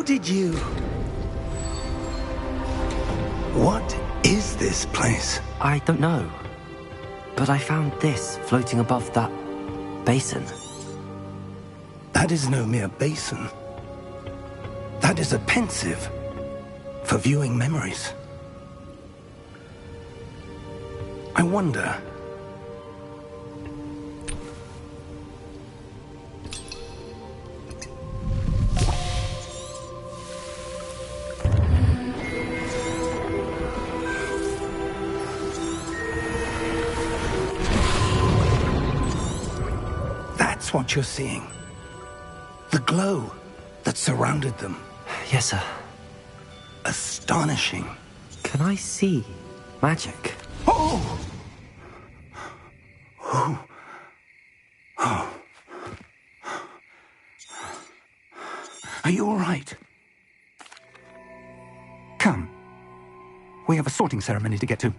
did you... What is this place? I don't know. But I found this floating above that basin. That is no mere basin. That is a pensive for viewing memories. I wonder... That's what you're seeing. The glow that surrounded them. Yes, sir. Astonishing. Can I see magic? Oh! Oh. Oh. Are you all right? Come. We have a sorting ceremony to get to.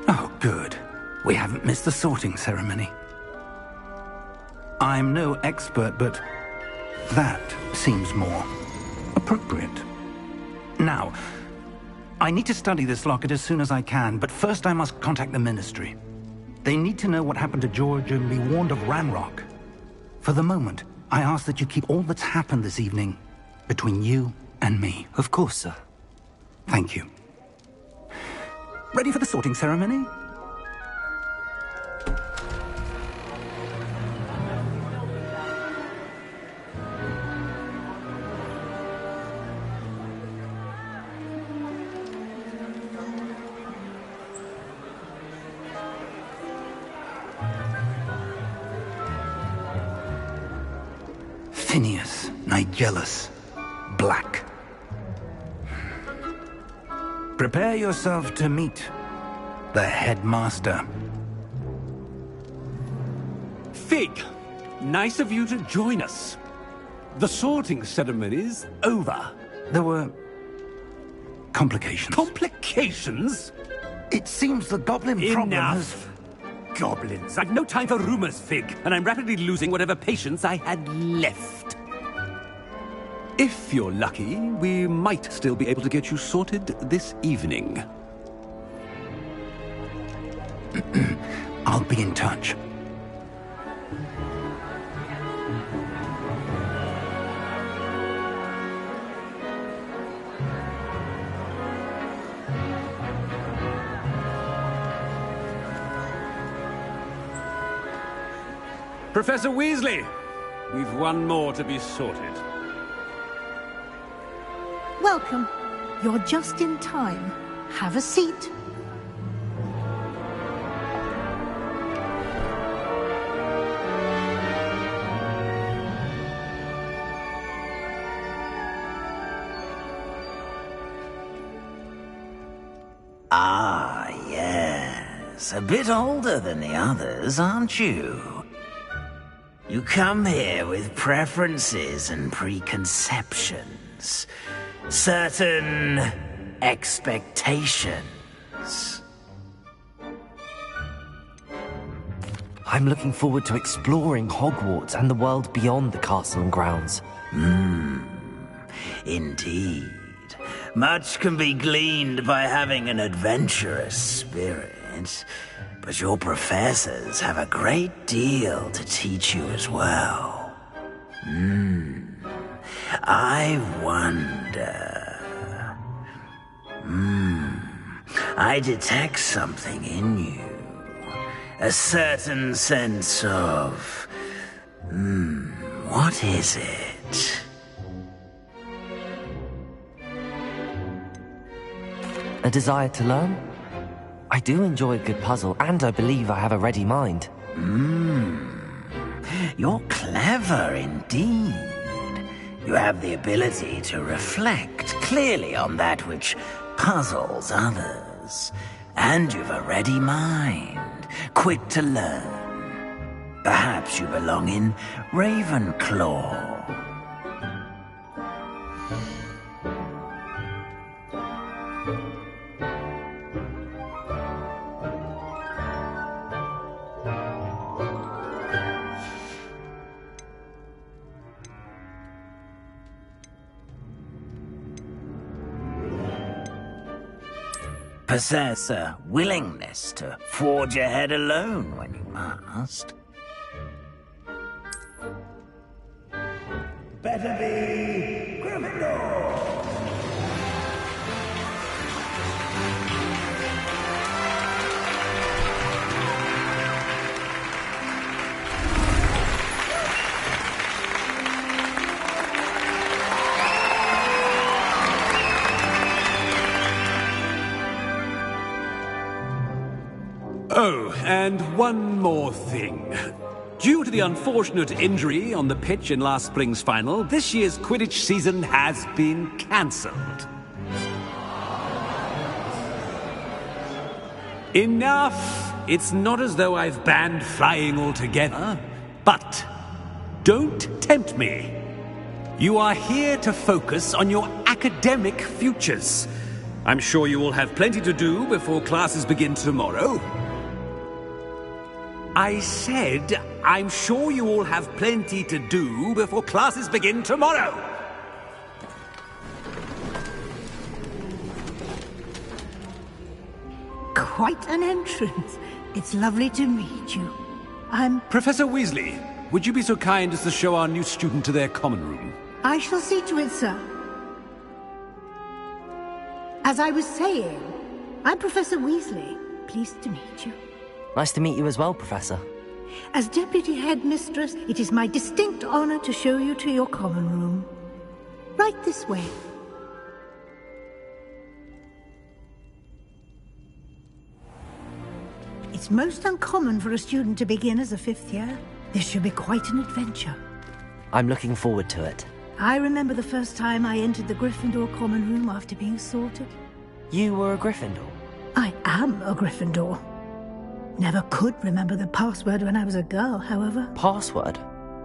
Oh, good. We haven't missed the sorting ceremony. I'm no expert, but that seems more appropriate. Now, I need to study this locket as soon as I can, but first I must contact the Ministry. They need to know what happened to George and be warned of Ranrock. For the moment, I ask that you keep all that's happened this evening between you and me. Of course, sir. Thank you. Ready for the sorting ceremony? Phineas, Nigellus, Black. Prepare yourself to meet the headmaster. Fig, nice of you to join us. The sorting ceremony's over. There were complications. Complications? It seems the goblin problem has... Enough. Goblins. I've no time for rumors, Fig, and I'm rapidly losing whatever patience I had left. If you're lucky, we might still be able to get you sorted this evening. I'll be in touch. Professor Weasley, we've one more to be sorted. Welcome. You're just in time. Have a seat. Ah, yes. A bit older than the others, aren't you? You come here with preferences and preconceptions. Certain expectations. I'm looking forward to exploring Hogwarts and the world beyond the castle and grounds. Indeed. Much can be gleaned by having an adventurous spirit, but your professors have a great deal to teach you as well. I wonder... I detect something in you. A certain sense of... what is it? A desire to learn? I do enjoy a good puzzle, and I believe I have a ready mind. You're clever indeed. You have the ability to reflect clearly on that which puzzles others. And you've a ready mind, quick to learn. Perhaps you belong in Ravenclaw. Possess a willingness to forge ahead alone when you must. Better be Gryffindor! Oh, and one more thing. Due to the unfortunate injury on the pitch in last spring's final, this year's Quidditch season has been cancelled. Enough! It's not as though I've banned flying altogether. But don't tempt me. You are here to focus on your academic futures. I'm sure you will have plenty to do before classes begin tomorrow. I said, I'm sure you all have plenty to do before classes begin tomorrow. Quite an entrance. It's lovely to meet you. I'm... Professor Weasley, would you be so kind as to show our new student to their common room? I shall see to it, sir. As I was saying, I'm Professor Weasley. Pleased to meet you. Nice to meet you as well, Professor. As Deputy Headmistress, it is my distinct honor to show you to your common room. Right this way. It's most uncommon for a student to begin as a fifth year. This should be quite an adventure. I'm looking forward to it. I remember the first time I entered the Gryffindor common room after being sorted. You were a Gryffindor? I am a Gryffindor. Never could remember the password when I was a girl, however. Password?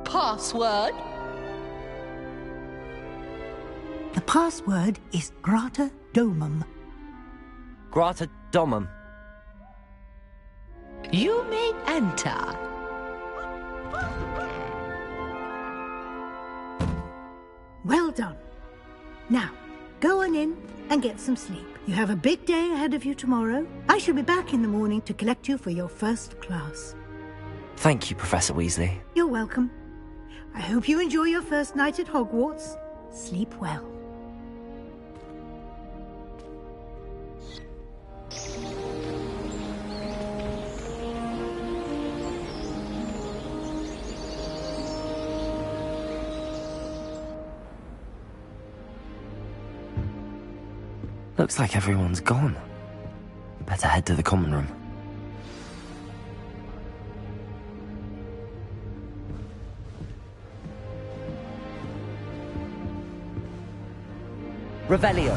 Password? The password is Grata Domum. Grata Domum. You may enter. Well done. Now, go on in and get some sleep. You have a big day ahead of you tomorrow. I shall be back in the morning to collect you for your first class. Thank you, Professor Weasley. You're welcome. I hope you enjoy your first night at Hogwarts. Sleep well. Looks like everyone's gone. Better head to the common room. Revelio.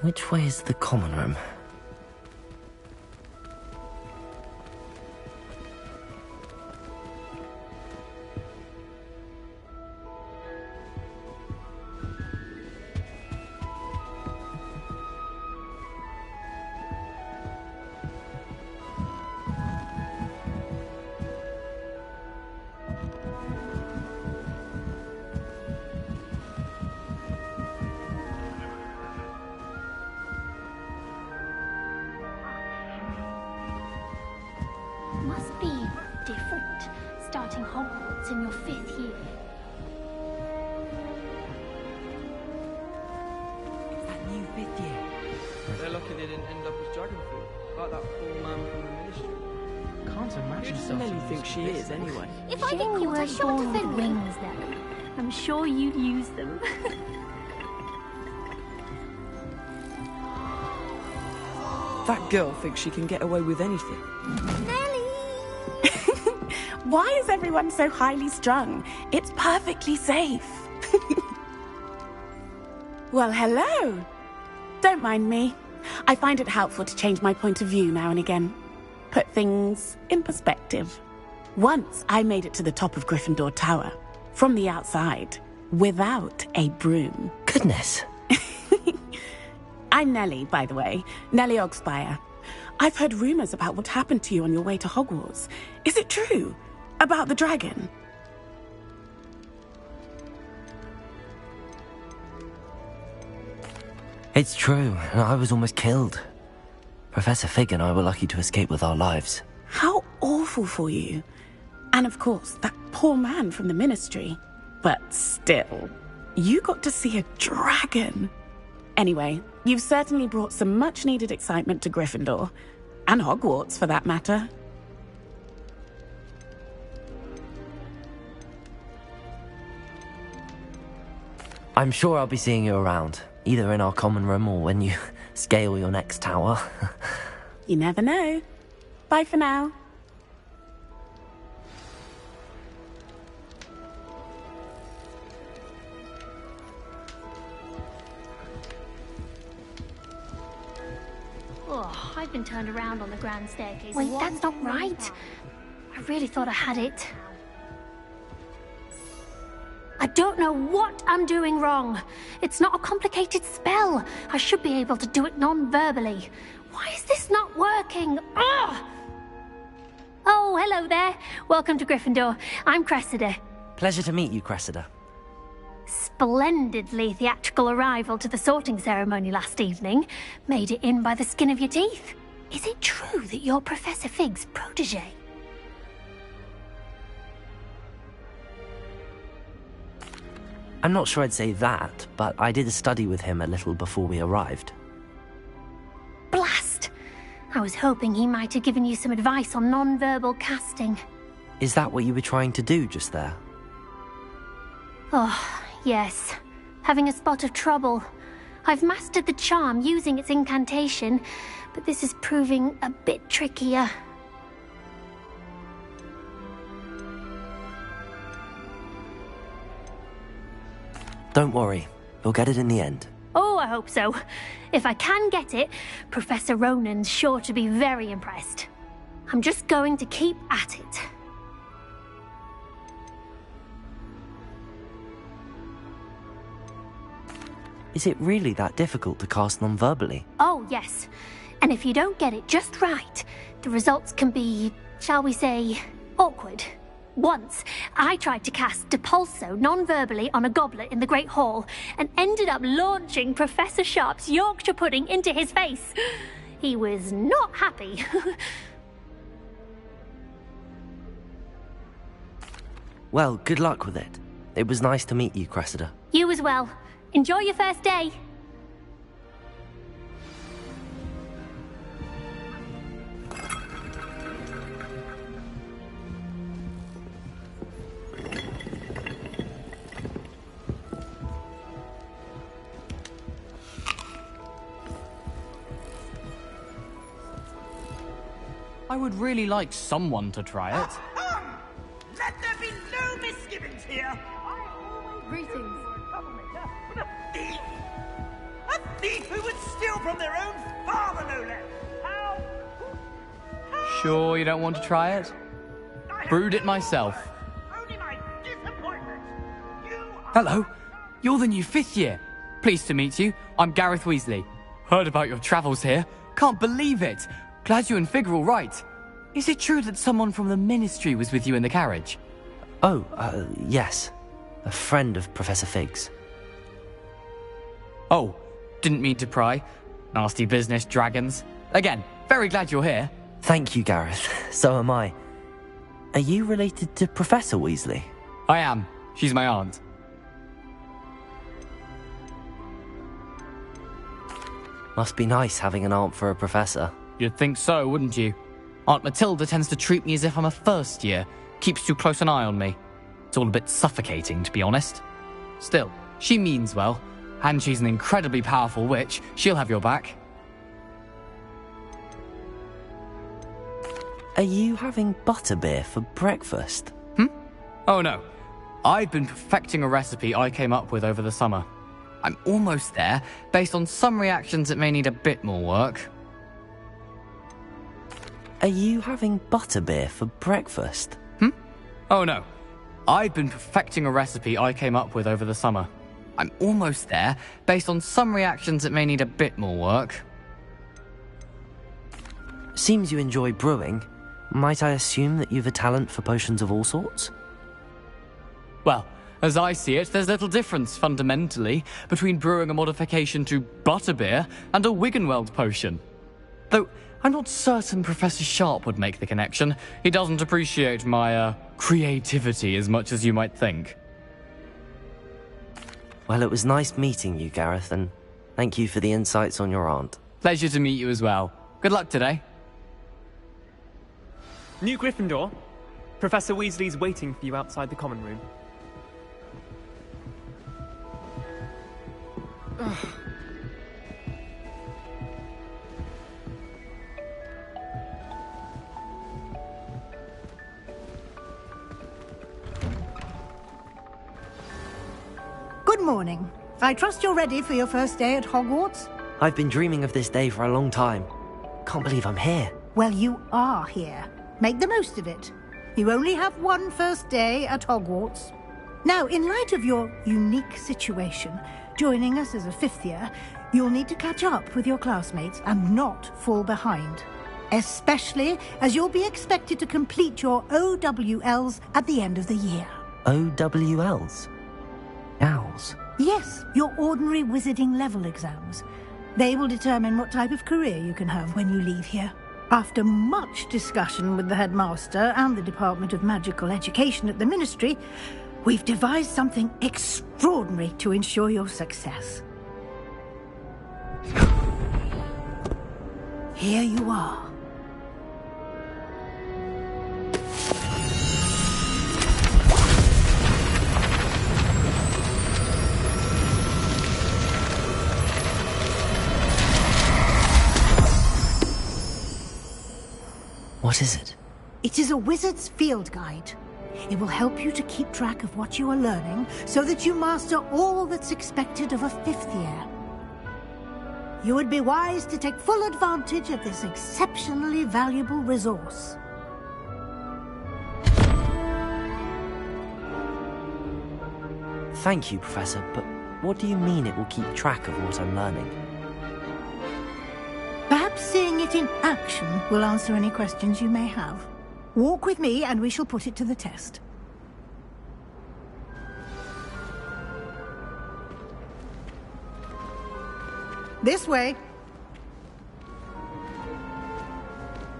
Which way is the common room? Must be different, starting Hogwarts in your 5th year. It's that new 5th year. They're lucky they didn't end up as dragon fruit, like that poor man from the ministry. Can't imagine. Who does Nelly think she is, anyway? If I get caught, I sure to defend wings then. I'm sure you'd use them. That girl thinks she can get away with anything. Why is everyone so highly strung? It's perfectly safe. Well, hello. Don't mind me. I find it helpful to change my point of view now and again. Put things in perspective. Once I made it to the top of Gryffindor Tower, from the outside, without a broom. Goodness. I'm Nellie, by the way. Nellie Ogspire. I've heard rumors about what happened to you on your way to Hogwarts. Is it true? About the dragon? It's true, and I was almost killed. Professor Fig and I were lucky to escape with our lives. How awful for you. And of course, that poor man from the ministry. But still, you got to see a dragon. Anyway, you've certainly brought some much-needed excitement to Gryffindor. And Hogwarts, for that matter. I'm sure I'll be seeing you around, either in our common room or when you scale your next tower. You never know. Bye for now. Oh, I've been turned around on the grand staircase. Wait, that's not right. I really thought I had it. I don't know what I'm doing wrong. It's not a complicated spell. I should be able to do it non-verbally. Why is this not working? Ugh! Oh, hello there. Welcome to Gryffindor. I'm Cressida. Pleasure to meet you, Cressida. Splendidly theatrical arrival to the sorting ceremony last evening. Made it in by the skin of your teeth. Is it true that you're Professor Fig's protege? I'm not sure I'd say that, but I did a study with him a little before we arrived. Blast! I was hoping he might have given you some advice on non-verbal casting. Is that what you were trying to do just there? Oh, yes. Having a spot of trouble. I've mastered the charm using its incantation, but this is proving a bit trickier. Don't worry, you'll get it in the end. Oh, I hope so. If I can get it, Professor Ronan's sure to be very impressed. I'm just going to keep at it. Is it really that difficult to cast non-verbally? Oh, yes. And if you don't get it just right, the results can be, shall we say, awkward. Once, I tried to cast Depulso non-verbally on a goblet in the Great Hall and ended up launching Professor Sharp's Yorkshire pudding into his face. He was not happy. Well, good luck with it. It was nice to meet you, Cressida. You as well. Enjoy your first day. I would really like someone to try it. Let there be no misgivings here. Greetings. A thief! A thief who would steal from their own father, no less! How? Sure you don't want to try it? Brewed it myself. Only my disappointment. You are... Hello, you're the new 5th year. Pleased to meet you. I'm Gareth Weasley. Heard about your travels here. Can't believe it. Glad you and Fig are all right. Is it true that someone from the Ministry was with you in the carriage? Oh, yes. A friend of Professor Fig's. Oh, didn't mean to pry. Nasty business, dragons. Again, very glad you're here. Thank you, Gareth. So am I. Are you related to Professor Weasley? I am. She's my aunt. Must be nice having an aunt for a professor. You'd think so, wouldn't you? Aunt Matilda tends to treat me as if I'm a first year. Keeps too close an eye on me. It's all a bit suffocating, to be honest. Still, she means well. And she's an incredibly powerful witch. She'll have your back. Are you having butterbeer for breakfast? Oh no. I've been perfecting a recipe I came up with over the summer. I'm almost there. Based on some reactions, it may need a bit more work. Are you having butterbeer for breakfast? Oh no. I've been perfecting a recipe I came up with over the summer. I'm almost there. Based on some reactions, it may need a bit more work. Seems you enjoy brewing. Might I assume that you've a talent for potions of all sorts? Well, as I see it, there's little difference, fundamentally, between brewing a modification to butterbeer and a Wiggenweld potion. Though, I'm not certain Professor Sharp would make the connection. He doesn't appreciate my, creativity as much as you might think. Well, it was nice meeting you, Gareth, and thank you for the insights on your aunt. Pleasure to meet you as well. Good luck today. New Gryffindor. Professor Weasley's waiting for you outside the common room. Good morning. I trust you're ready for your first day at Hogwarts? I've been dreaming of this day for a long time. Can't believe I'm here. Well, you are here. Make the most of it. You only have one first day at Hogwarts. Now, in light of your unique situation, joining us as a 5th year, you'll need to catch up with your classmates and not fall behind. Especially as you'll be expected to complete your OWLs at the end of the year. OWLs? Owls? Yes, your ordinary wizarding level exams. They will determine what type of career you can have when you leave here. After much discussion with the headmaster and the Department of Magical Education at the Ministry, we've devised something extraordinary to ensure your success. Here you are. What is it? It is a wizard's field guide. It will help you to keep track of what you are learning so that you master all that's expected of a 5th year. You would be wise to take full advantage of this exceptionally valuable resource. Thank you, Professor, but what do you mean it will keep track of what I'm learning? Perhaps seeing it in action will answer any questions you may have. Walk with me and we shall put it to the test. This way.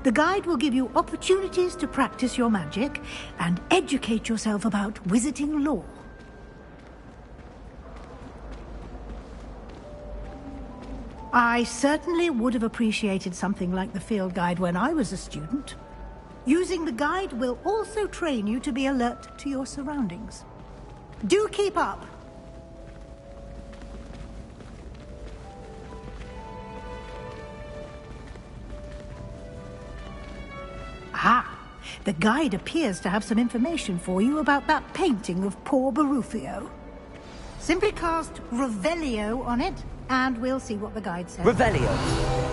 The guide will give you opportunities to practice your magic and educate yourself about wizarding lore. I certainly would have appreciated something like the field guide when I was a student. Using the guide will also train you to be alert to your surroundings. Do keep up! Ah, the guide appears to have some information for you about that painting of poor Barufio. Simply cast Revelio on it, and we'll see what the guide says. Revelio.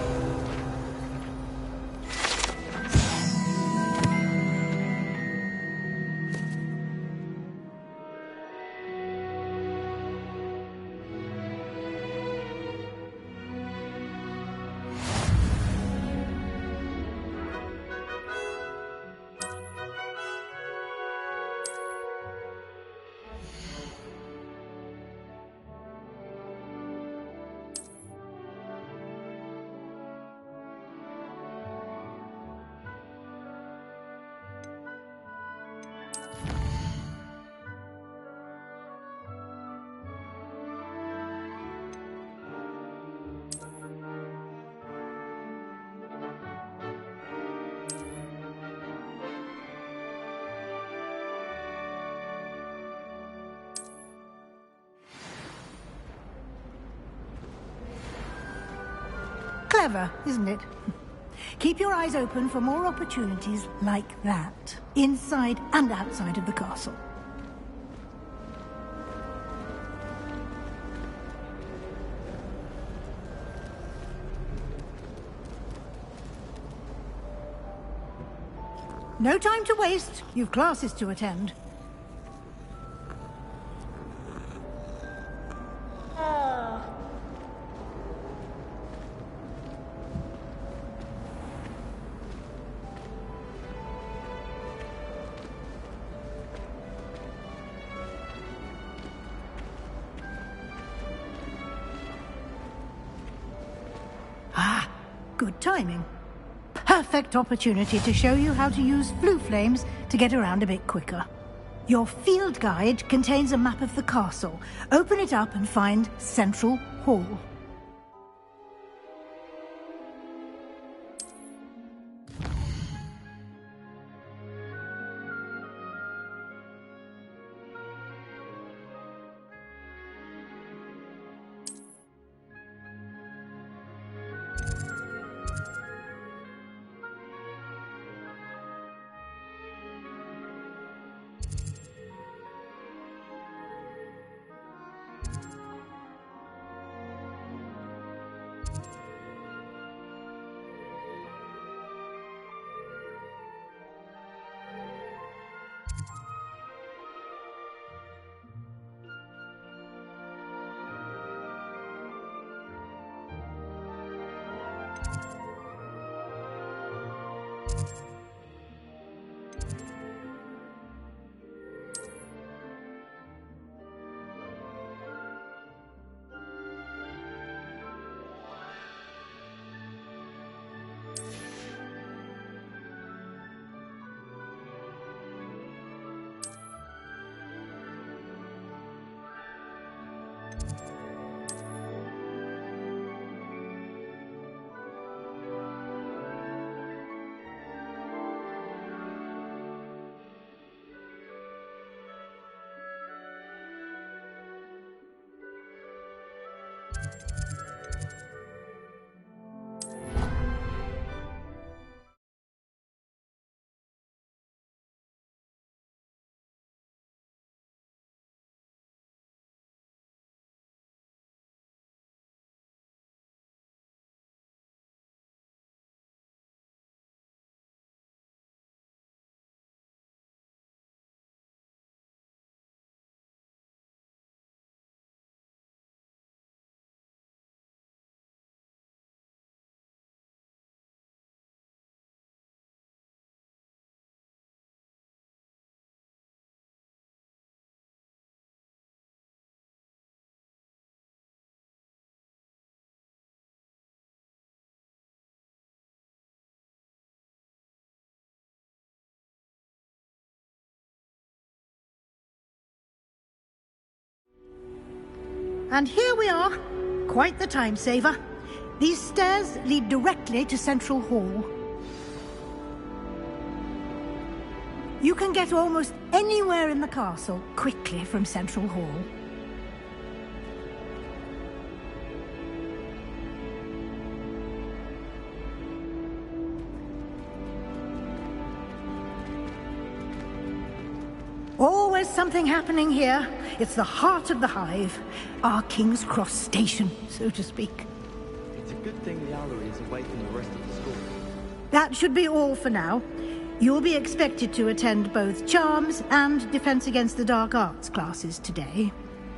Clever, isn't it? Keep your eyes open for more opportunities like that, inside and outside of the castle. No time to waste. You've classes to attend. Good timing. Perfect opportunity to show you how to use flue flames to get around a bit quicker. Your field guide contains a map of the castle. Open it up and find Central Hall. and here we are. Quite the time saver. These stairs lead directly to Central Hall. You can get almost anywhere in the castle quickly from Central Hall. Always something happening here. It's the heart of the hive. Our King's Cross station, so to speak. It's a good thing the Owlery is away from the rest of the school. That should be all for now. You'll be expected to attend both Charms and Defense Against the Dark Arts classes today.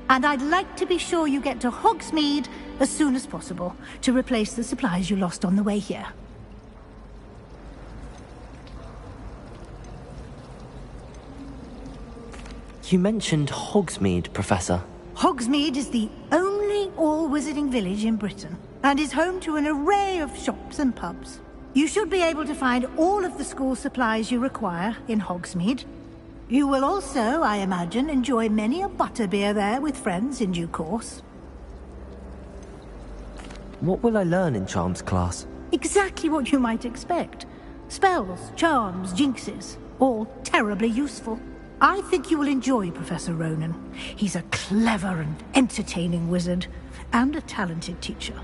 And I'd like to be sure you get to Hogsmeade as soon as possible to replace the supplies you lost on the way here. You mentioned Hogsmeade, Professor. Hogsmeade is the only all-wizarding village in Britain and is home to an array of shops and pubs. You should be able to find all of the school supplies you require in Hogsmeade. You will also, I imagine, enjoy many a butterbeer there with friends in due course. What will I learn in Charms class? Exactly what you might expect. Spells, charms, jinxes, all terribly useful. I think you will enjoy Professor Ronan. He's a clever and entertaining wizard, and a talented teacher.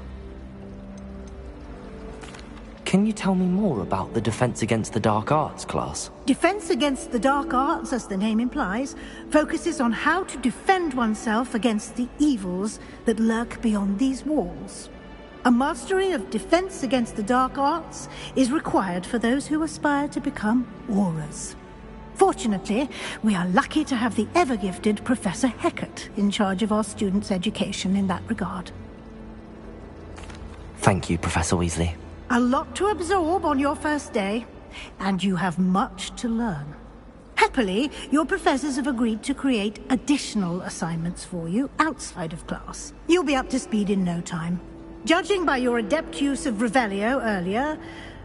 Can you tell me more about the Defense Against the Dark Arts class? Defense Against the Dark Arts, as the name implies, focuses on how to defend oneself against the evils that lurk beyond these walls. A mastery of Defense Against the Dark Arts is required for those who aspire to become Aurors. Fortunately, we are lucky to have the ever-gifted Professor Hecat in charge of our students' education in that regard. Thank you, Professor Weasley. A lot to absorb on your first day, and you have much to learn. Happily, your professors have agreed to create additional assignments for you outside of class. You'll be up to speed in no time. Judging by your adept use of Revelio earlier,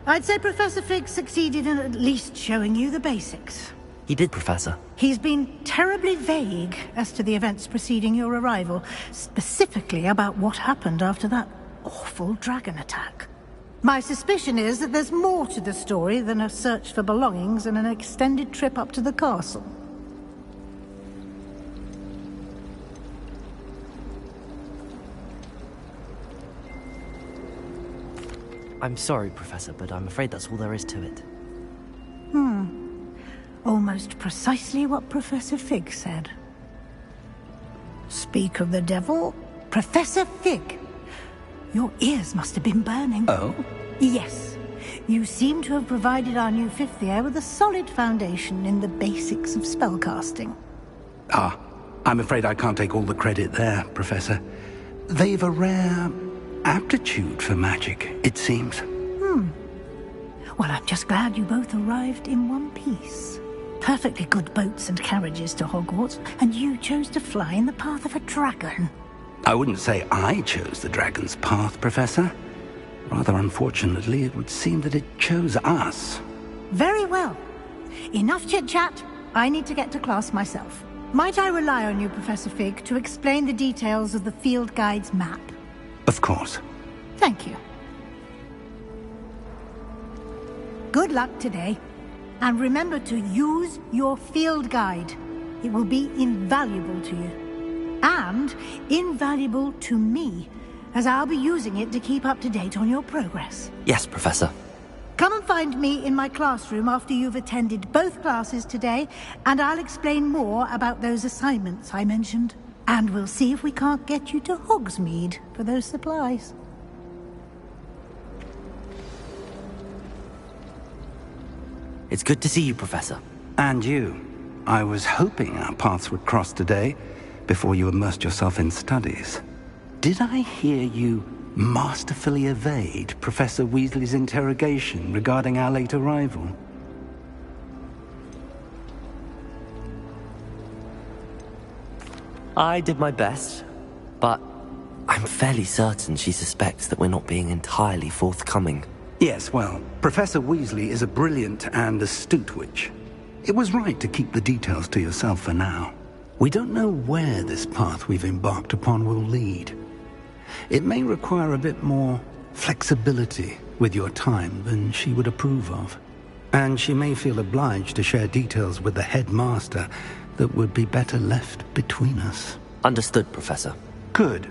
I'd say Professor Fig succeeded in at least showing you the basics. He did, Professor. He's been terribly vague as to the events preceding your arrival, specifically about what happened after that awful dragon attack. My suspicion is that there's more to the story than a search for belongings and an extended trip up to the castle. I'm sorry, Professor, but I'm afraid that's all there is to it. Almost precisely what Professor Fig said. Speak of the devil, Professor Fig. Your ears must have been burning. Oh? Yes. You seem to have provided our new fifth year with a solid foundation in the basics of spellcasting. Ah, I'm afraid I can't take all the credit there, Professor. They've a rare aptitude for magic, it seems. Well, I'm just glad you both arrived in one piece. Perfectly good boats and carriages to Hogwarts, and you chose to fly in the path of a dragon. I wouldn't say I chose the dragon's path, Professor. Rather unfortunately, it would seem that it chose us. Very well. Enough chit-chat. I need to get to class myself. Might I rely on you, Professor Fig, to explain the details of the field guide's map? Of course. Thank you. Good luck today. And remember to use your field guide. It will be invaluable to you. And invaluable to me, as I'll be using it to keep up to date on your progress. Yes, Professor. Come and find me in my classroom after you've attended both classes today, and I'll explain more about those assignments I mentioned. And we'll see if we can't get you to Hogsmeade for those supplies. It's good to see you, Professor. And you. I was hoping our paths would cross today, before you immersed yourself in studies. Did I hear you masterfully evade Professor Weasley's interrogation regarding our late arrival? I did my best, but I'm fairly certain she suspects that we're not being entirely forthcoming. Yes, well, Professor Weasley is a brilliant and astute witch. It was right to keep the details to yourself for now. We don't know where this path we've embarked upon will lead. It may require a bit more flexibility with your time than she would approve of. And she may feel obliged to share details with the headmaster that would be better left between us. Understood, Professor. Good.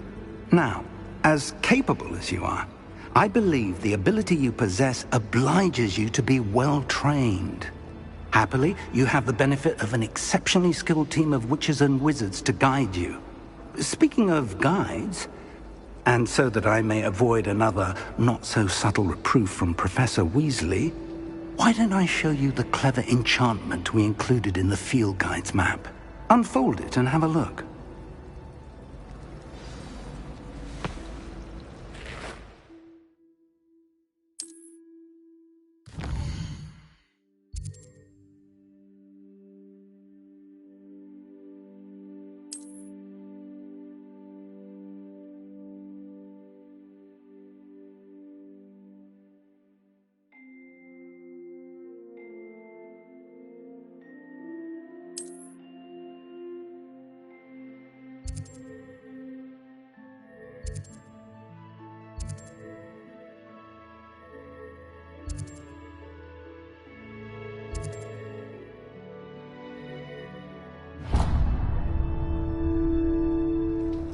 Now, as capable as you are, I believe the ability you possess obliges you to be well-trained. Happily, you have the benefit of an exceptionally skilled team of witches and wizards to guide you. Speaking of guides, and so that I may avoid another not-so-subtle reproof from Professor Weasley, why don't I show you the clever enchantment we included in the field guide's map? Unfold it and have a look.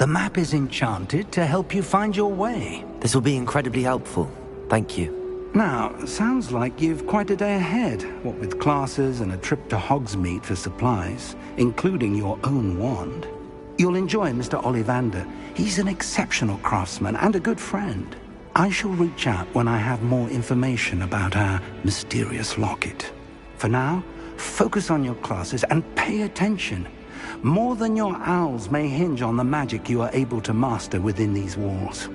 The map is enchanted to help you find your way. This will be incredibly helpful. Thank you. Now, sounds like you've quite a day ahead, what with classes and a trip to Hogsmeade for supplies, including your own wand. You'll enjoy Mr. Ollivander. He's an exceptional craftsman and a good friend. I shall reach out when I have more information about our mysterious locket. For now, focus on your classes and pay attention. More than your owls may hinge on the magic you are able to master within these walls.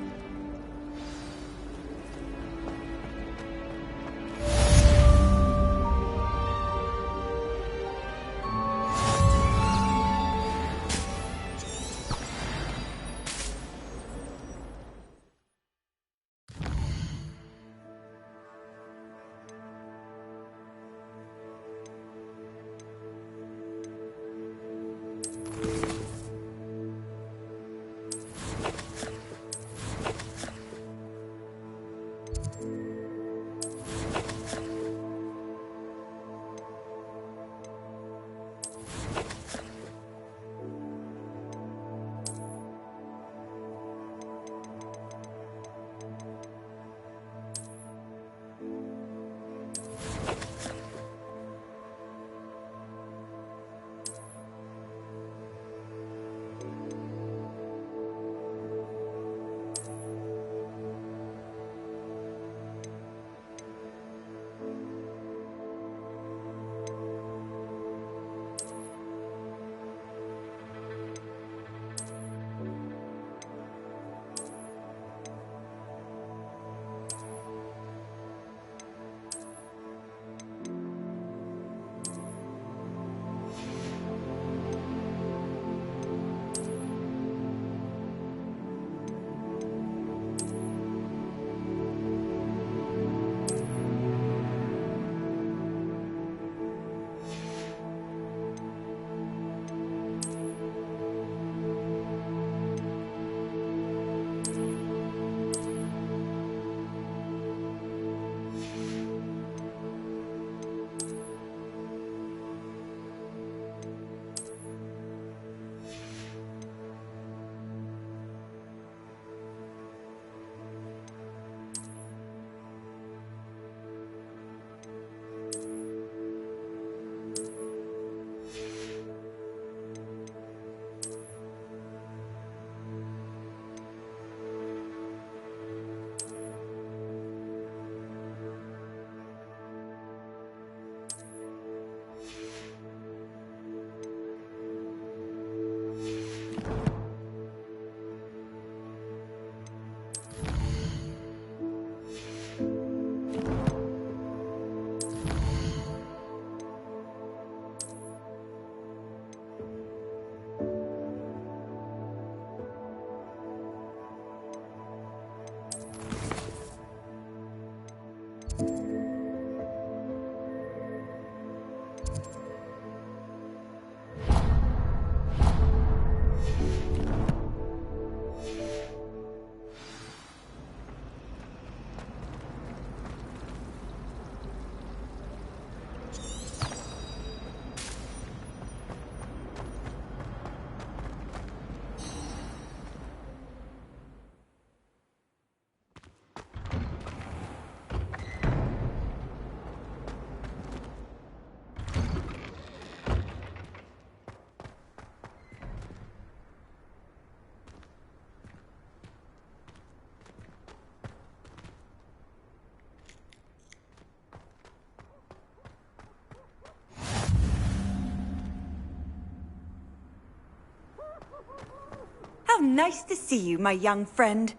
Nice to see you, my young friend.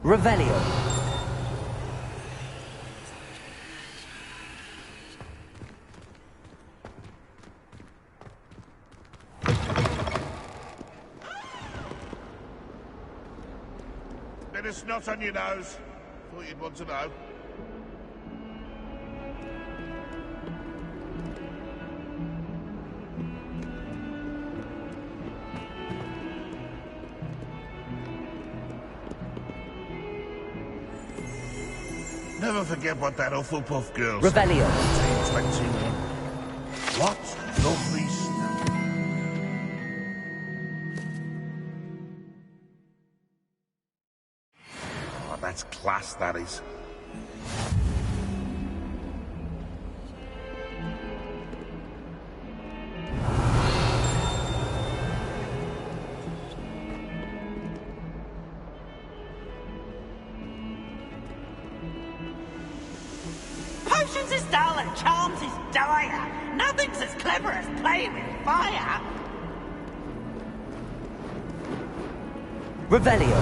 Revelio. Bit of snot on your nose. Thought you'd want to know. Never forget what that Hufflepuff girl said. Revelio. What lovely stuff. Oh, that's class, that is. Potions is dull and charms is dire. Nothing's as clever as playing with fire. Revelio.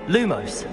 Lumos.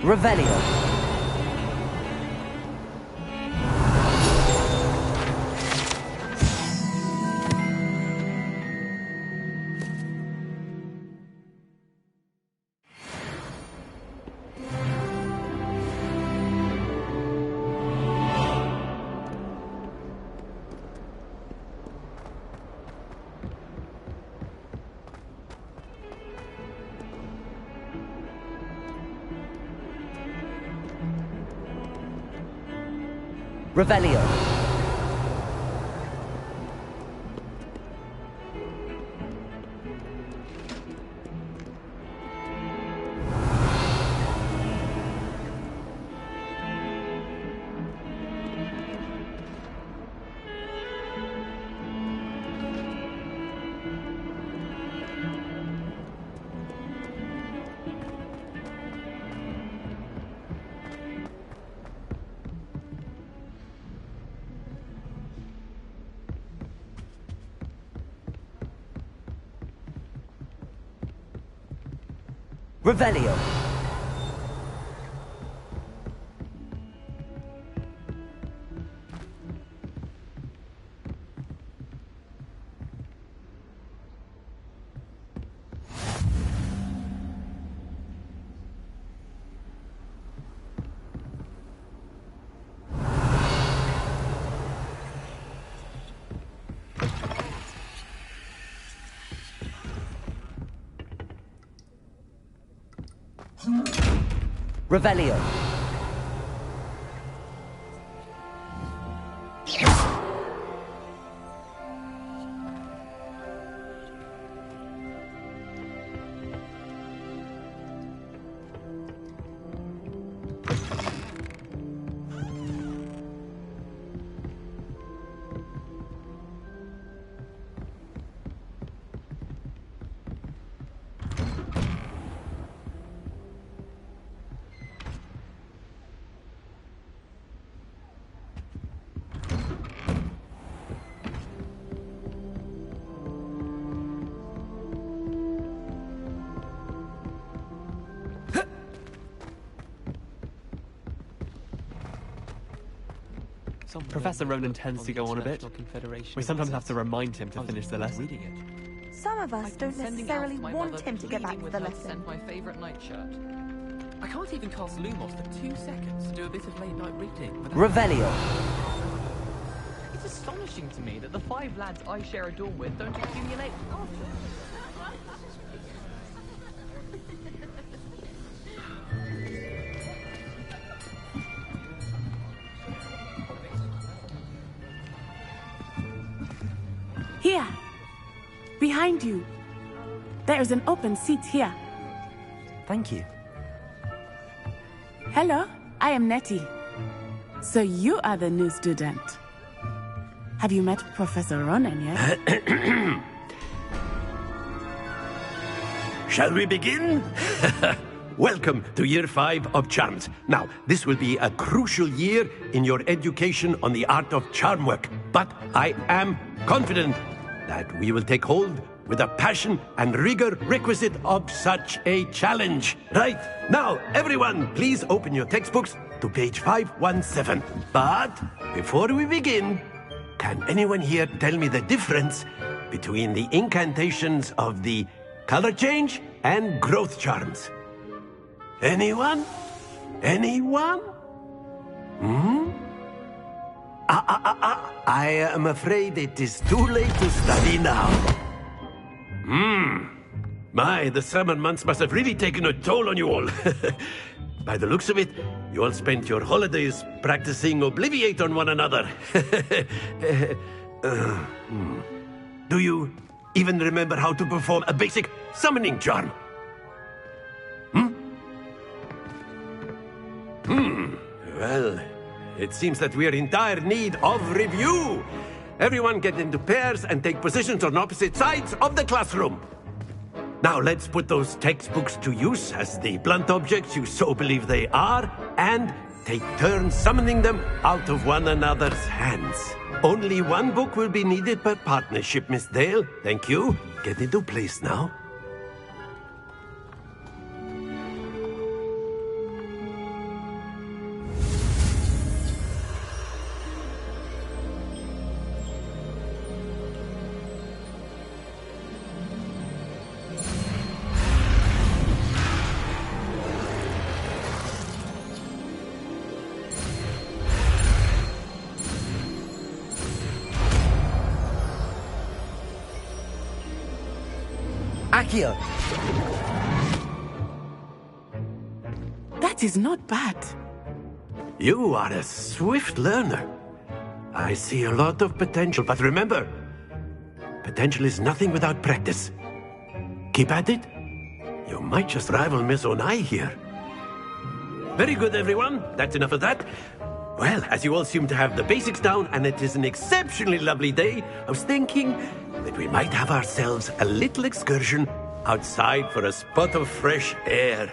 Revelio. Revelio. Revelio. Revelio. Professor Ronan tends to go on a bit. We sometimes have to remind him to finish the lesson. Some of us don't necessarily want him to get back to the lesson. My favourite nightshirt. I can't even cast Lumos for 2 seconds to do a bit of late night reading. Revelio. It's astonishing to me that the 5 lads I share a dorm with don't accumulate after. Here. Behind you. There's an open seat here. Thank you. Hello, I am Nettie. So you are the new student. Have you met Professor Ronan yet? Shall we begin? Welcome to Year 5 of Charms. Now, this will be a crucial year in your education on the art of charm work. But I am confident that we will take hold with the passion and rigor requisite of such a challenge. Right, now, everyone, please open your textbooks to page 517. But before we begin, can anyone here tell me the difference between the incantations of the color change and growth charms? Anyone? Anyone? I am afraid it is too late to study now. My, the summer months must have really taken a toll on you all. By the looks of it, you all spent your holidays practicing Obliviate on one another. Do you even remember how to perform a basic summoning charm? Well, it seems that we are in dire need of review. Everyone get into pairs and take positions on opposite sides of the classroom. Now let's put those textbooks to use as the blunt objects you so believe they are, and take turns summoning them out of one another's hands. Only one book will be needed per partnership, Miss Dale. Thank you. Get into place now. Accio. That is not bad. You are a swift learner. I see a lot of potential, but remember, potential is nothing without practice. Keep at it. You might just rival Miss Onai here. Very good, everyone. That's enough of that. Well, as you all seem to have the basics down, and it is an exceptionally lovely day, I was thinking that we might have ourselves a little excursion outside for a spot of fresh air.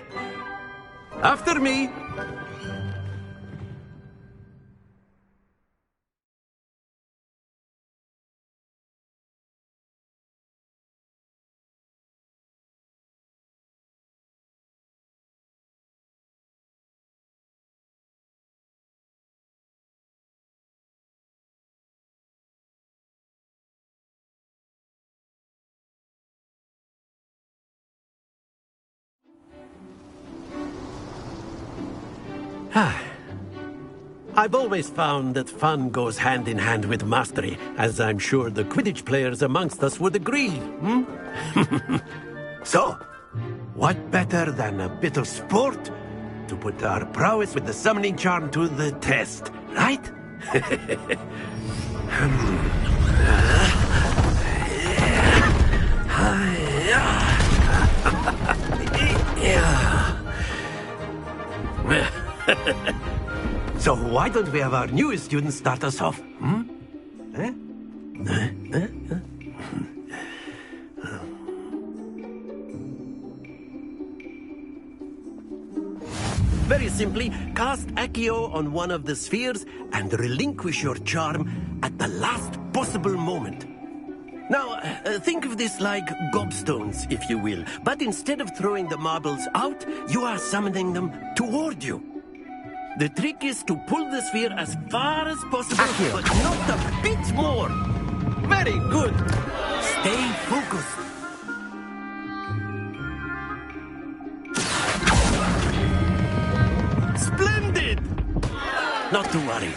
After me. I've always found that fun goes hand in hand with mastery, as I'm sure the Quidditch players amongst us would agree. So, what better than a bit of sport to put our prowess with the summoning charm to the test, right? So why don't we have our newest student start us off? Very simply, cast Accio on one of the spheres and relinquish your charm at the last possible moment. Now, think of this like gobstones, if you will. But instead of throwing the marbles out, you are summoning them toward you. The trick is to pull the sphere as far as possible, but not a bit more. Very good. Stay focused. Splendid! Not to worry.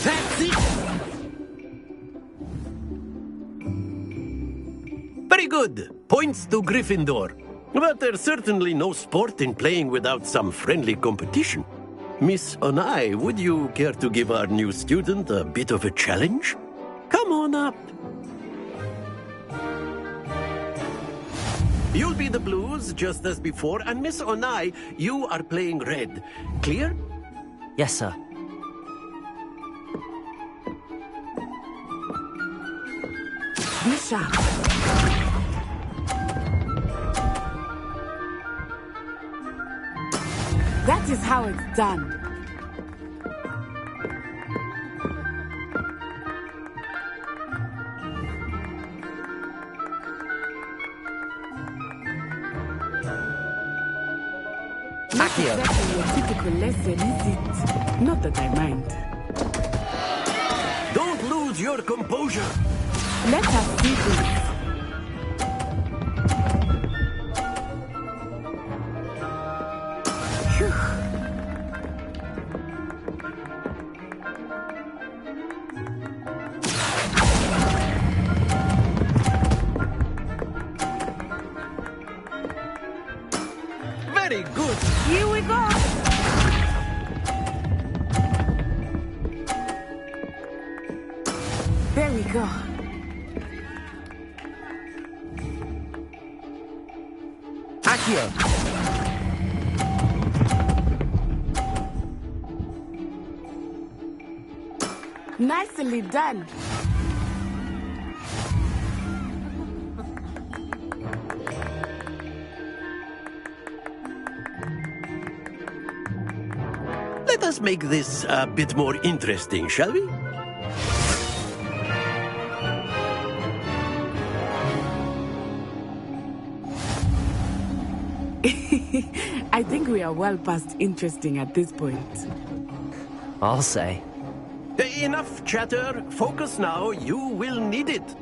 That's it! Very good. Points to Gryffindor. But there's certainly no sport in playing without some friendly competition. Miss Onai, would you care to give our new student a bit of a challenge? Come on up. You'll be the blues, just as before, and Miss Onai, you are playing red. Clear? Yes, sir. Be sharp. That is how it's done. Not exactly your typical lesson, is it? Not that I mind. Don't lose your composure. Let us see this. Very good. Here we go. There we go. Accio. Nicely done. Let us make this a bit more interesting, shall we? I think we are well past interesting at this point. I'll say. Enough chatter. Focus now. You will need it.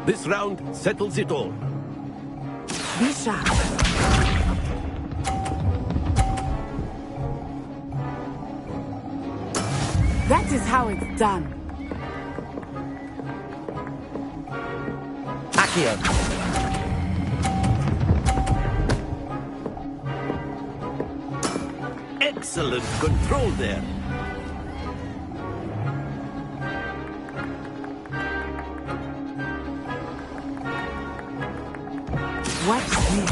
This round settles it all. Be sharp. That is how it's done. Accio. Excellent control there. Watch this.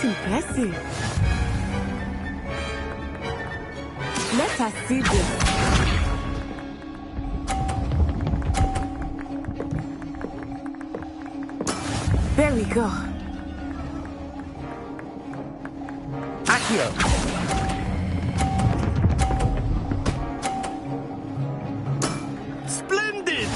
Impressive. Let us see this. There we go. Accio. Splendid!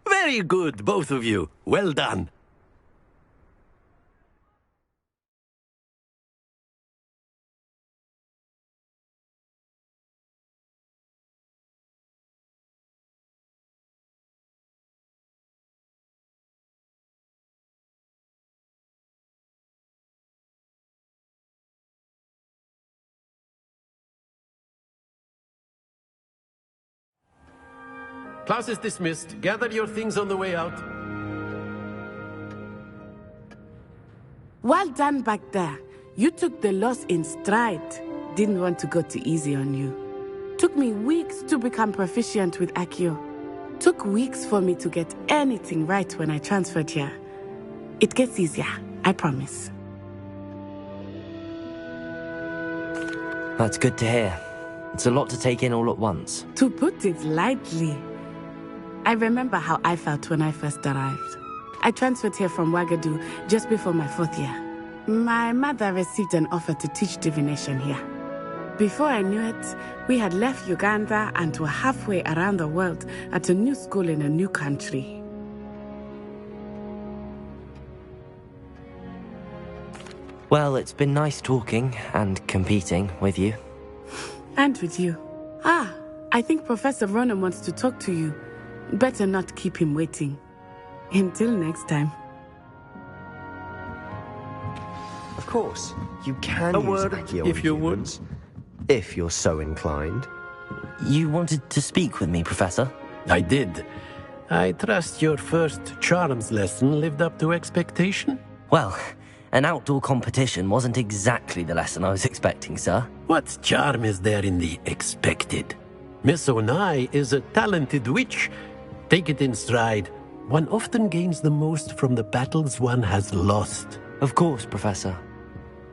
Very good, both of you. Well done. Class is dismissed. Gather your things on the way out. Well done back there. You took the loss in stride. Didn't want to go too easy on you. Took me weeks to become proficient with Accio. Took weeks for me to get anything right when I transferred here. It gets easier, I promise. That's good to hear. It's a lot to take in all at once. To put it lightly, I remember how I felt when I first arrived. I transferred here from Wagadu just before my 4th year. My mother received an offer to teach divination here. Before I knew it, we had left Uganda and were halfway around the world at a new school in a new country. Well, it's been nice talking and competing with you. And with you. I think Professor Ronan wants to talk to you. Better not keep him waiting. Until next time. Of course, you can A use word, Accio if you would. If you're so inclined. You wanted to speak with me, Professor? I did. I trust your first charms lesson lived up to expectation? Well, an outdoor competition wasn't exactly the lesson I was expecting, sir. What charm is there in the expected? Miss Onai is a talented witch. Take it in stride. One often gains the most from the battles one has lost. Of course, Professor.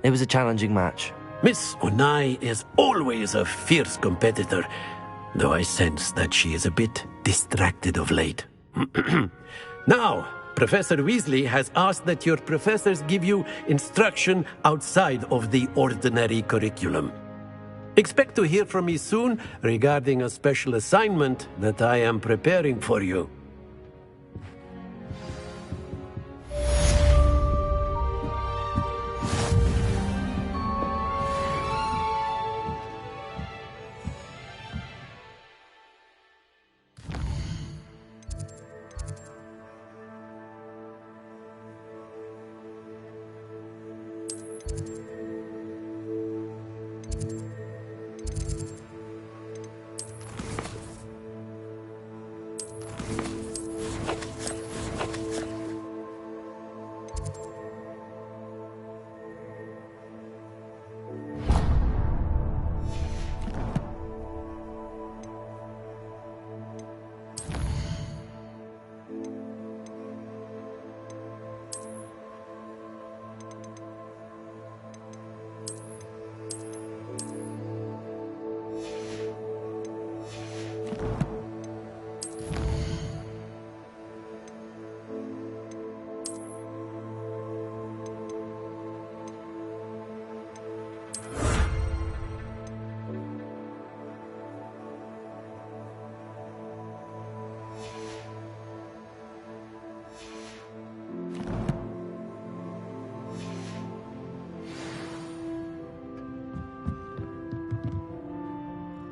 It was a challenging match. Miss Onai is always a fierce competitor, though I sense that she is a bit distracted of late. Now, Professor Weasley has asked that your professors give you instruction outside of the ordinary curriculum. Expect to hear from me soon regarding a special assignment that I am preparing for you.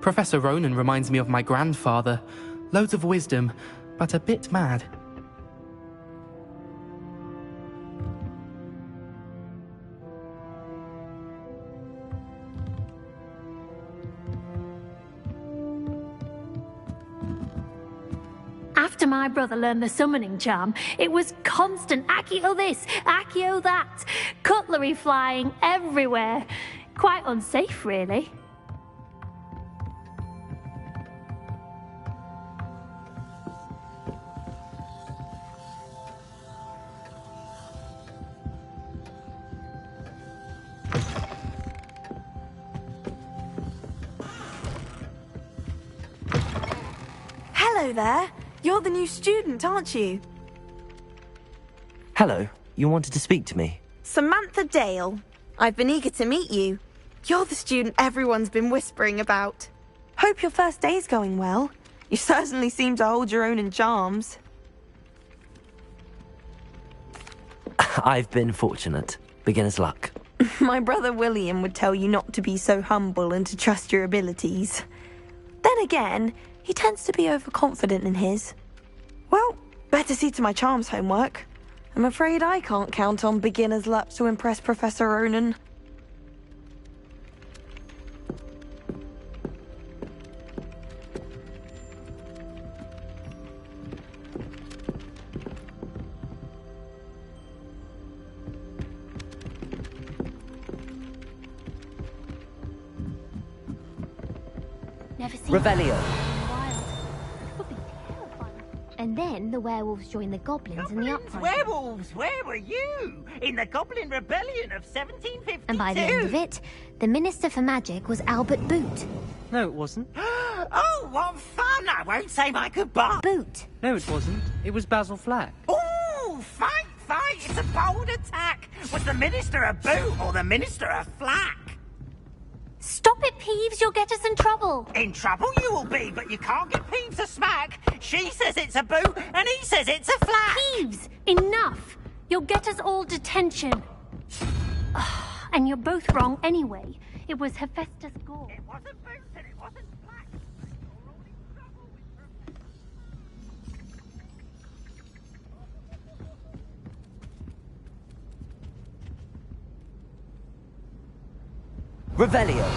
Professor Ronan reminds me of my grandfather. Loads of wisdom, but a bit mad. After my brother learned the summoning charm, it was constant Accio this, Accio that, cutlery flying everywhere. Quite unsafe, really. Hello there. You're the new student, aren't you? Hello. You wanted to speak to me? Samantha Dale. I've been eager to meet you. You're the student everyone's been whispering about. Hope your first day's going well. You certainly seem to hold your own in charms. I've been fortunate. Beginner's luck. My brother William would tell you not to be so humble and to trust your abilities. Then again, he tends to be overconfident in his. Well, better see to my charms homework. I'm afraid I can't count on beginner's luck to impress Professor Ronan. Never seen Revelio. And then the werewolves joined the goblins in the uprising. Werewolves, where were you? In the Goblin Rebellion of 1752. And by the end of it, the Minister for Magic was Albert Boot. No, it wasn't. Oh, what fun! I won't say my goodbye. Boot. No, it wasn't. It was Basil Flack. Oh, fight! It's a bold attack. Was the Minister a Boot or the Minister a Flack? Stop it, Peeves. You'll get us in trouble. In trouble you will be, but you can't get Peeves a smack. She says it's a Boot, and he says it's a Flack. Peeves, enough. You'll get us all detention. And you're both wrong anyway. It was Hephaestus Gore. It wasn't Boot and it wasn't Flack. You're all in trouble with Revelio.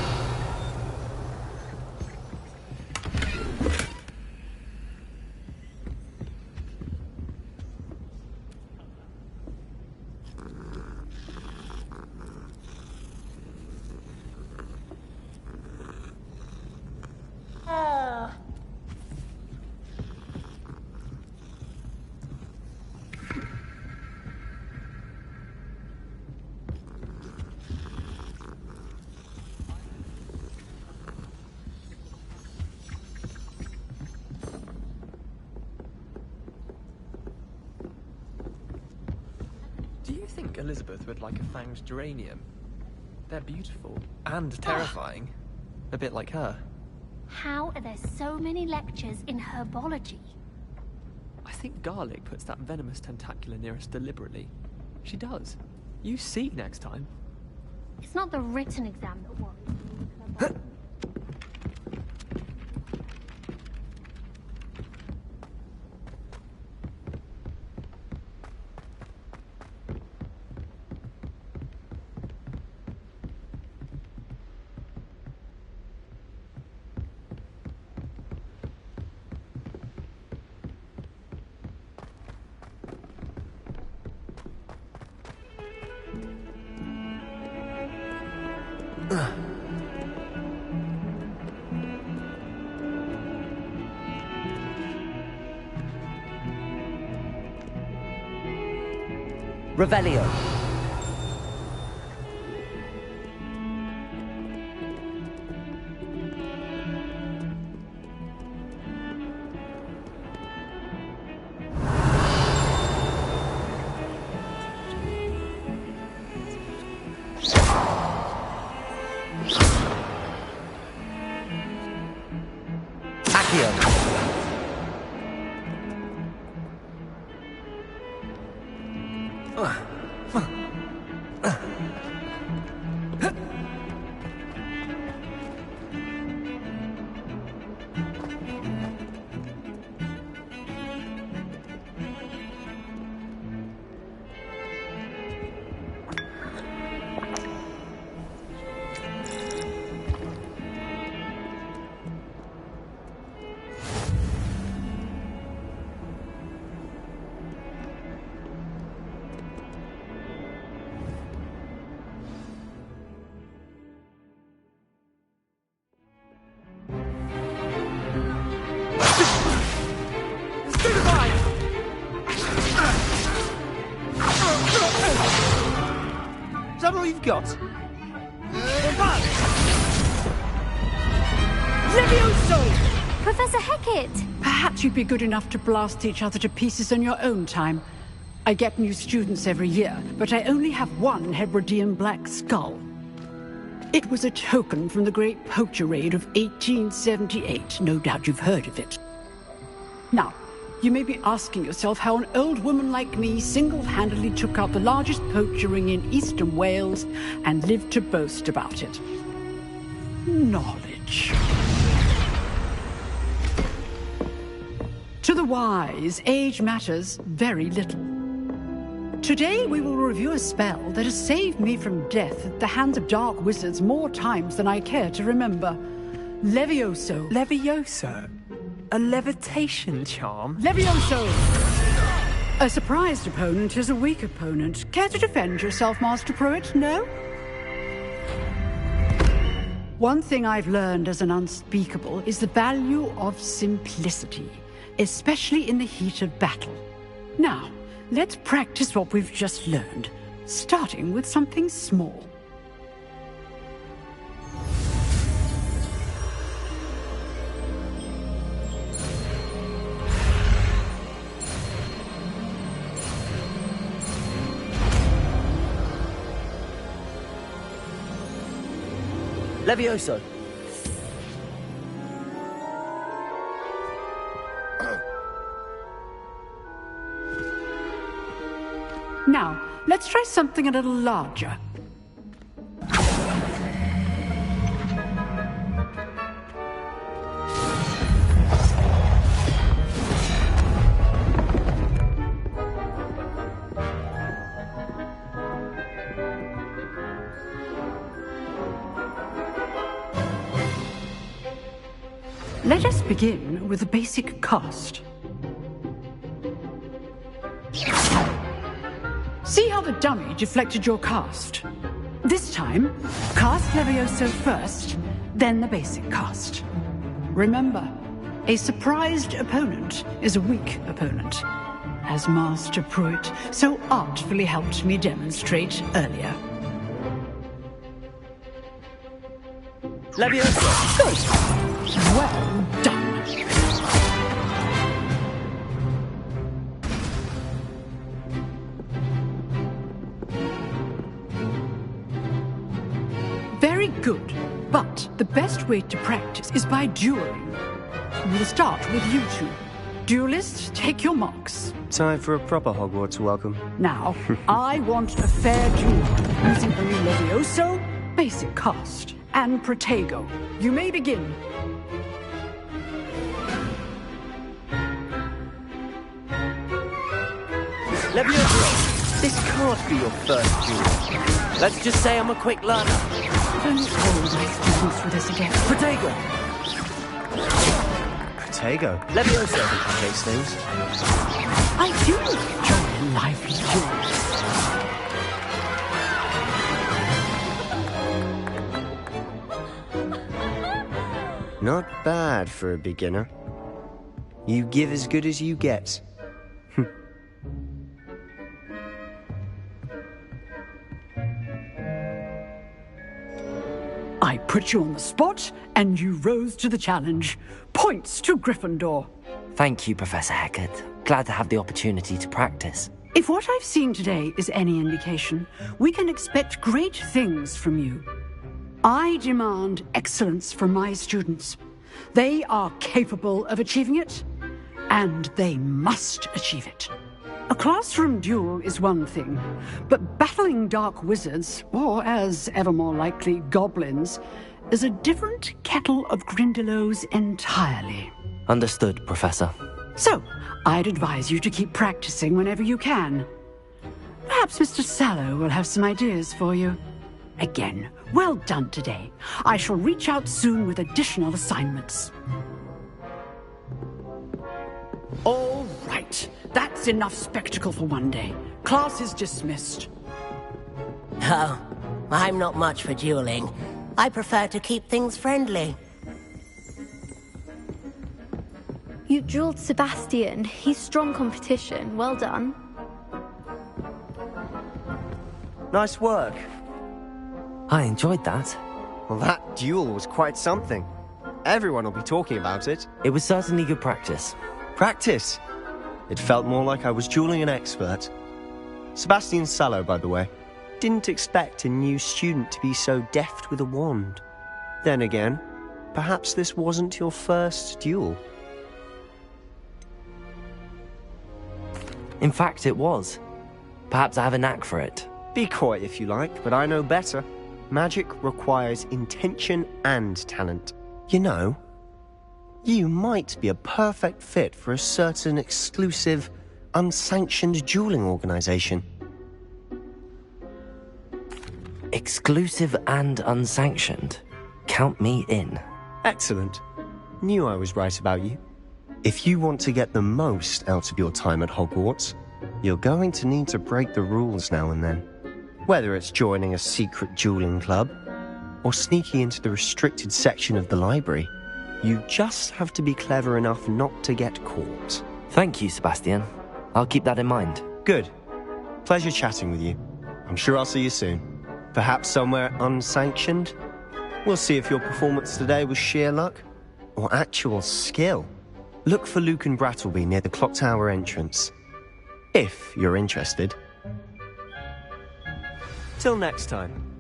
Do you think Elizabeth would like a fanged geranium? They're beautiful and terrifying. A bit like her. How are there so many lectures in herbology? I think Garlic puts that venomous tentacular near us deliberately. She does. You see next time. It's not the written exam that worries me. Revelio. Is that all you've got? Levioso! Professor Hecat! Perhaps you'd be good enough to blast each other to pieces on your own time. I get new students every year, but I only have one Hebridean black skull. It was a token from the Great Poacher Raid of 1878. No doubt you've heard of it. Now, you may be asking yourself how an old woman like me single-handedly took out the largest poacher ring in eastern Wales and lived to boast about it. Knowledge. To the wise, age matters very little. Today we will review a spell that has saved me from death at the hands of dark wizards more times than I care to remember. Levioso. Levioso? A levitation charm? Levioso! A surprised opponent is a weak opponent. Care to defend yourself, Master Pruitt? No? One thing I've learned as an unspeakable is the value of simplicity. especially in the heat of battle. Now, let's practice what we've just learned, starting with something small. Levioso. Now, let's try something a little larger. Let us begin with a basic cast. See how the dummy deflected your cast? This time, cast Levioso first, then the basic cast. Remember, a surprised opponent is a weak opponent, as Master Pruitt so artfully helped me demonstrate earlier. Levioso! Good! Well done! Very good, but the best way to practice is by dueling. We'll start with you two. Duelists, take your marks. Time for a proper Hogwarts welcome. Now, I want a fair duel, using only Levioso, basic cast, and Protego. You may begin. Levioso, this can't be your first duel. Let's just say I'm a quick learner. Don't hold my students for this again. Protego! Protego? Levioso. Complicates things. I do enjoy a lively duel. Not bad for a beginner. You give as good as you get. I put you on the spot, and you rose to the challenge. Points to Gryffindor. Thank you, Professor Hecat. Glad to have the opportunity to practice. If what I've seen today is any indication, we can expect great things from you. I demand excellence from my students. They are capable of achieving it, and they must achieve it. A classroom duel is one thing, but battling dark wizards, or as ever more likely, goblins, is a different kettle of Grindylows entirely. Understood, Professor. So, I'd advise you to keep practicing whenever you can. Perhaps Mr. Sallow will have some ideas for you. Again, well done today. I shall reach out soon with additional assignments. All right. That's enough spectacle for one day. Class is dismissed. Oh, I'm not much for dueling. I prefer to keep things friendly. You dueled Sebastian. He's strong competition. Well done. Nice work. I enjoyed that. Well, that duel was quite something. Everyone will be talking about it. It was certainly good practice. Practice? It felt more like I was dueling an expert. Sebastian Sallow, by the way. Didn't expect a new student to be so deft with a wand. Then again, perhaps this wasn't your first duel. In fact, it was. Perhaps I have a knack for it. Be coy if you like, but I know better. Magic requires intention and talent. You know, you might be a perfect fit for a certain exclusive, unsanctioned dueling organization. Exclusive and unsanctioned? Count me in. Excellent. Knew I was right about you. If you want to get the most out of your time at Hogwarts, you're going to need to break the rules now and then. Whether it's joining a secret dueling club, or sneaking into the restricted section of the library. You just have to be clever enough not to get caught. Thank you, Sebastian. I'll keep that in mind. Good. Pleasure chatting with you. I'm sure I'll see you soon. Perhaps somewhere unsanctioned? We'll see if your performance today was sheer luck or actual skill. Look for Luke and Brattleby near the clock tower entrance. If you're interested. Till next time.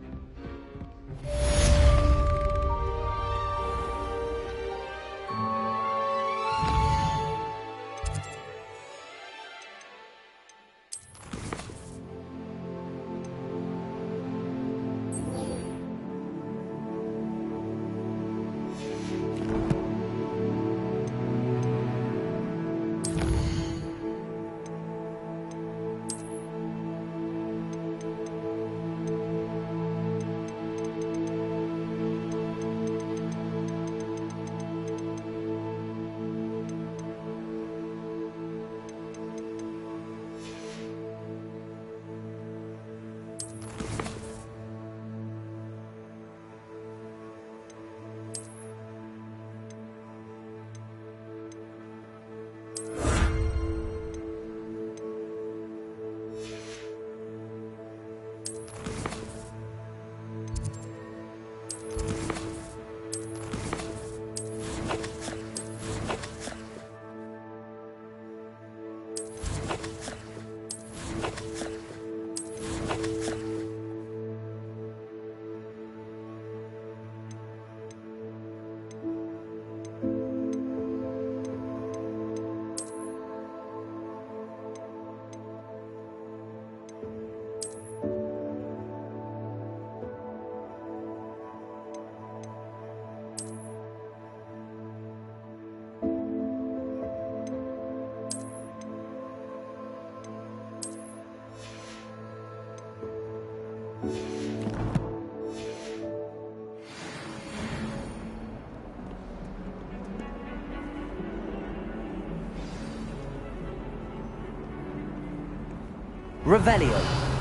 Revelio.